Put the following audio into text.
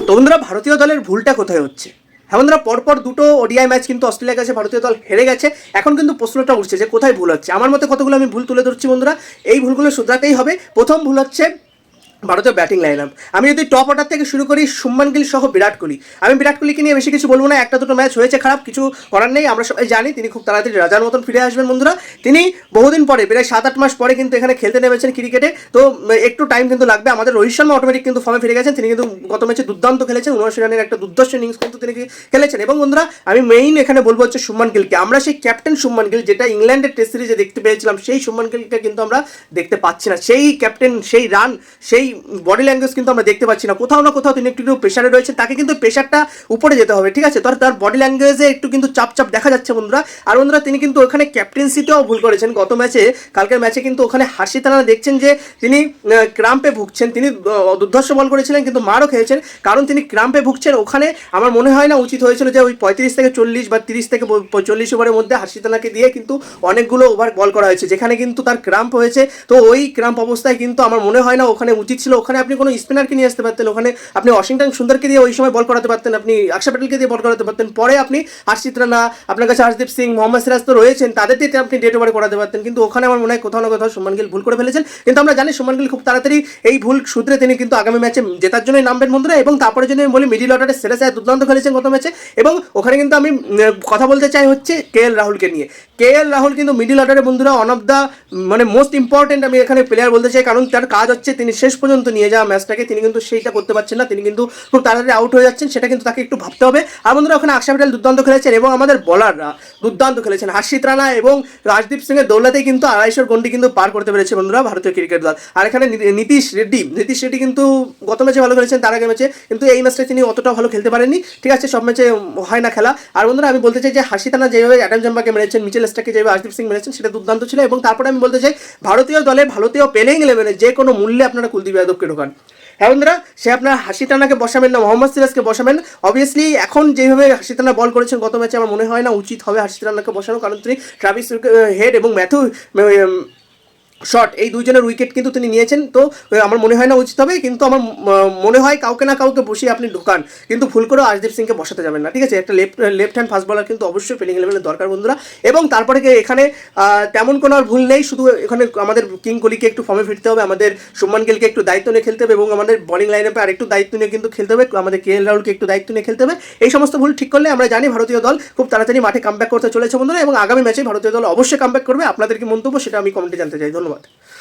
তো বন্ধুরা, ভারতীয় দলের ভুলটা কোথায় হচ্ছে? হ্যাঁ বন্ধুরা, পরপর দুটো ওডিআই ম্যাচ কিন্তু অস্ট্রেলিয়ার কাছে ভারতীয় দল হেরে গেছে। এখন কিন্তু প্রশ্নটা উঠছে যে কোথায় ভুল হচ্ছে। আমার মতে কতগুলো আমি ভুল তুলে ধরছি বন্ধুরা, এই ভুলগুলো শুধরাতেই হবে। প্রথম ভুল হচ্ছে ভারতের ব্যাটিং লাইন আপ। আমি যদি টপ অর্ডার থেকে শুরু করি, শুভমান গিল সহ বিরাট কোহলি। আমি বিরাট কোহলিকে নিয়ে বেশি কিছু বলবো না, একটা দুটো ম্যাচ হয়েছে খারাপ, কিছু করার নেই। আমরা সবাই জানি তিনি খুব তাড়াতাড়ি রাজার মতন ফিরে আসবেন বন্ধুরা। তিনি বহুদিন পরে, প্রায় 7-8 মাস পরে কিন্তু এখানে খেলতে নেমেছেন ক্রিকেটে। তো একটু টাইম কিন্তু লাগবে। আমাদের রোহিত শর্মা অটোমেটিক কিন্তু ফর্মে ফিরে গেছেন। তিনি কিন্তু গত ম্যাচে দুর্দান্ত খেলেছেন, 79 রানের একটা দুর্দর্শ ইনিংস কিন্তু তিনি খেলেছেন। এবং বন্ধুরা, আমি মেইন এখানে বলবো হচ্ছে শুভমান গিলকে। আমরা সেই ক্যাপ্টেন শুভমান গিল, যেটা ইংল্যান্ডের টেস্ট সিরিজে দেখতে পেয়েছিলাম, সেই শুভমান গিলকে কিন্তু আমরা দেখতে পাচ্ছি না। সেই ক্যাপ্টেন, সেই রান, সেই বডি ল্যাঙ্গুয়েজ কিন্তু আমরা দেখতে পাচ্ছি না। কোথাও না কোথাও তিনি একটু প্রেশারে রয়েছে, তাকে কিন্তু প্রেশারটা উপরে যেতে হবে, ঠিক আছে? তার বডি ল্যাঙ্গুয়েজে একটু কিন্তু চাপ চাপ দেখা যাচ্ছে বন্ধুরা। আর বন্ধুরা, তিনি কিন্তু ওখানে ক্যাপ্টেন্সিতেও ভুল করেছেন। গত ম্যাচে, কালকের ম্যাচে কিন্তু ওখানে হার্ষিত রানা দেখছেন যে তিনি ক্রাম্পে ভুগছেন। তিনি দুর্ধর্ষ বল করেছিলেন কিন্তু মারও খেয়েছেন, কারণ তিনি ক্রাম্পে ভুগছেন। ওখানে আমার মনে হয় না উচিত হয়েছিল যে ওই 35 থেকে 40 বা 30 থেকে 40 ওভারের মধ্যে হার্ষিত রানাকে দিয়ে কিন্তু অনেকগুলো ওভার বল করা হয়েছে, যেখানে কিন্তু তার ক্রাম্প হয়েছে। তো ওই ক্রাম্প অবস্থায় কিন্তু আমার মনে হয় না ওখানে উচিত ছিল। ওখানে আপনি কোনো স্পিনারকে নিয়ে আসতে পারতেন, ওখানে আপনি ওয়াশিংটন সুন্দরকে দিয়ে ওই সময় বল করাতে পারতেন, আপনি অক্ষর প্যাটেলকে দিয়ে বল করাতে পারতেন। পরে আপনি হার্ষিত রানা, আপনার কাছে হরদীপ সিং, মোহাম্মদ সিরাজ তো রয়েছেন, তাদের দিয়ে আপনি ডেট ওভারে করাতে পারতেন। কিন্তু ওখানে আমার মনে হয় কোথাও না কোথাও শুভমান গিল ভুল করে ফেলেছেন। কিন্তু আমরা জানি শুভমান গিল খুব তাড়াতাড়ি এই ভুল শুধরে তিনি কিন্তু আগামী ম্যাচে জেতার জন্যই নামবেন বন্ধুরা। এবং তারপরে যদি আমি বলি, মিডিল অর্ডারে সেরা দুর্দান্ত খেলেছেন গত ম্যাচে। এবং ওখানে কিন্তু আমি কথা বলতে চাই হচ্ছে KL রাহুলকে নিয়ে। KL রাহুল কিন্তু মিডিল অর্ডারে বন্ধুরা one of the most important আমি এখানে প্লেয়ার বলতে চাই, কারণ তার কাজ হচ্ছে তিনি শেষ পর্যন্ত নিয়ে যাওয়া ম্যাচটাকে। তিনি কিন্তু সেইটা করতে পারছেন না, তিনি কিন্তু খুব তাড়াতাড়ি আউট হয়ে যাচ্ছেন, সেটা কিন্তু তাকে একটু ভাবতে হবে। আর বন্ধুরা, ওখানে অক্ষর প্যাটেল দুর্দান্ত খেলেছেন এবং আমাদের বলাররা দুর্দান্ত খেলেছেন। হার্ষিত রানা এবং রাজদীপ সিং এর দৌলতেই কিন্তু 250 গন্ডি কিন্তু পার করতে পেরেছে বন্ধুরা ভারতীয় ক্রিকেট দল। আর এখানে নীতিশ রেড্ডি কিন্তু গত ম্যাচে ভালো খেলেছেন, তার আগে ম্যাচে কিন্তু এই ম্যাচটা তিনি অতটা ভালো খেলতে পারেননি, ঠিক আছে? সব ম্যাচে হয় না খেলা। আর বন্ধুরা, আমি বলতে চাই যে হার্ষিত রানা যেভাবে অ্যাডাম জাম্পাকে মেরেছেন, মিচেল স্টার্ককে যেভাবে রাজদীপ সিং মেরেছেন, সেটা দুর্দান্ত ছিল। এবং তারপরে আমি বলতে চাই, ভারতীয় দলে ভারতীয় প্লেইং ইলেভেনে যে কোনো মূল্যে আপনারা কুলদীপ যাদবকে ঢোকান। হ্যাঁ বন্ধুরা, সে আপনার হার্ষিত রানাকে বসাবেন না, মোহাম্মদ সিরাজকে বসাবেন। অবভিয়াসলি এখন যেভাবে হার্ষিত রানা বল করেছেন গত ম্যাচে, আমার মনে হয় না উচিত হবে হার্ষিত রানাকে বসানো, কারণ তিনি ট্রাভিস হেড এবং ম্যাথু শট, এই দুইজনের উইকেট কিন্তু তিনি নিয়েছেন। তো আমার মনে হয় না উচিত হবে, কিন্তু আমার মনে হয় কাউকে না কাউকে বসিয়ে আপনি ঢোকান, কিন্তু ভুল করেও আশদীপ সিংকে বসাতে যাবেন না, ঠিক আছে? একটা লেফট হ্যান্ড ফাস্ট বলার কিন্তু অবশ্যই প্লেইং ইলেভেনে দরকার বন্ধুরা। এবং তারপরে এখানে তেমন কোনো আর ভুল নেই, শুধু এখানে আমাদের কিং কোহলিকে একটু ফর্মে ফিরতে হবে, আমাদের শুভমান গিলকে একটু দায়িত্ব নিয়ে খেলতে হবে, এবং আমাদের বোলিং লাইন আপে আরেকটু দায়িত্ব নিয়ে কিন্তু খেলতে হবে, আমাদের KL রাহুলকে একটু দায়িত্ব নিয়ে খেলতে হবে। এই সমস্ত ভুল ঠিক করলে আমরা জানি ভারতীয় দল খুব তাড়াতাড়ি মাঠে কামব্যাক করতে চলেছে বন্ধুরা, এবং আগামী ম্যাচে ভারতীয় দল অবশ্যই কামব্যাক করবে। আপনাদের কি মন্তব্য সেটা আমি কমেন্টে জানতে চাই। ধন্যবাদ।